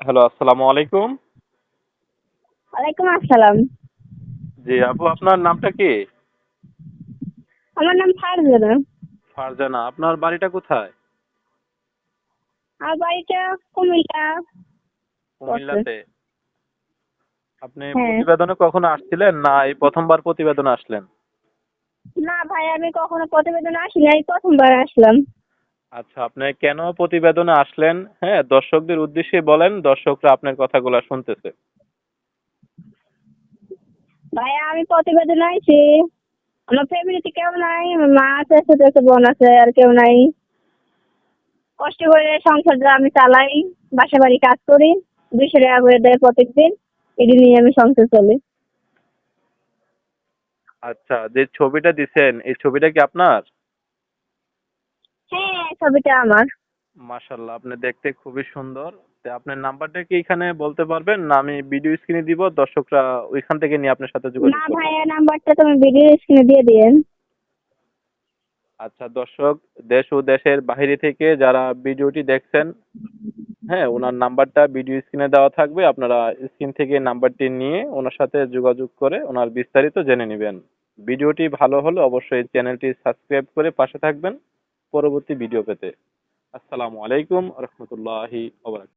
Hello, আসসালামু আলাইকুম। ওয়ালাইকুম আসসালাম। জি আপু, আপনার নামটা কি? আমার নাম ফারজানা। ফারজানা। আপনার বাড়িটা কোথায়? আমার বাড়িটা কুমিল্লা পড়ছে। কুমিল্লাতে। আপনি হ্যাঁ। প্রতিবেদনে কখনো আসছিলেন না এই প্রথমবার প্রতিবেদনে আসলেন? না ভাই, আমি কখনো প্রতিবেদন আসি নাই, প্রথমবার আসলাম। আচ্ছা, আপনি কেন প্রতিবেদনে আসলেন? হ্যাঁ, দর্শকদের উদ্দেশ্যে বলেন, দর্শকরা আপনার কথাগুলো শুনতেছে। ভাই আমি প্রতিবেদন আইছি, আমার ফ্যামিলিতে কেউ নাই, আমার মা আছে, ছোট একটা বোন আছে, আর কেউ নাই। কষ্ট করে সংসারটা আমি চালাই, বাসা বাড়ি কাজ করি, 200 টাকা করে দেয় প্রত্যেকদিন, এটি নিয়ে আমি সংসার চলি। আচ্ছা, যে ছবিটা দিছেন এই ছবিটা কি আপনার? হ্যাঁ, ছবিটা আমার। মাশাআল্লাহ, আপনি দেখতে খুবই সুন্দর। তা আপনার নাম্বারটা কি এখানে বলতে পারবেন না আমি ভিডিও স্ক্রিনে দিব, দর্শকরা ওইখান থেকে নিয়ে আপনার সাথে যোগাযোগ না করবে? ভাইয়া, নাম্বারটা তুমি ভিডিও স্ক্রিনে দিয়ে দিয়েন। আচ্ছা দর্শক, দেশ ও দেশের বাইরে থেকে যারা ভিডিওটি দেখছেন, হ্যাঁ ওনার নাম্বারটা ভিডিও স্ক্রিনে দেওয়া থাকবে, আপনারা স্ক্রিন থেকে নাম্বারটি নিয়ে ওনার সাথে যোগাযোগ করে ওনার বিস্তারিত জেনে নেবেন। ভিডিওটি ভালো হলে অবশ্যই চ্যানেলটি সাবস্ক্রাইব করে পাশে থাকবেন পরবর্তী ভিডিও পেতে। আসসালামু আলাইকুম রহমতুল্লাহি ওয়া বারাকাতুহু।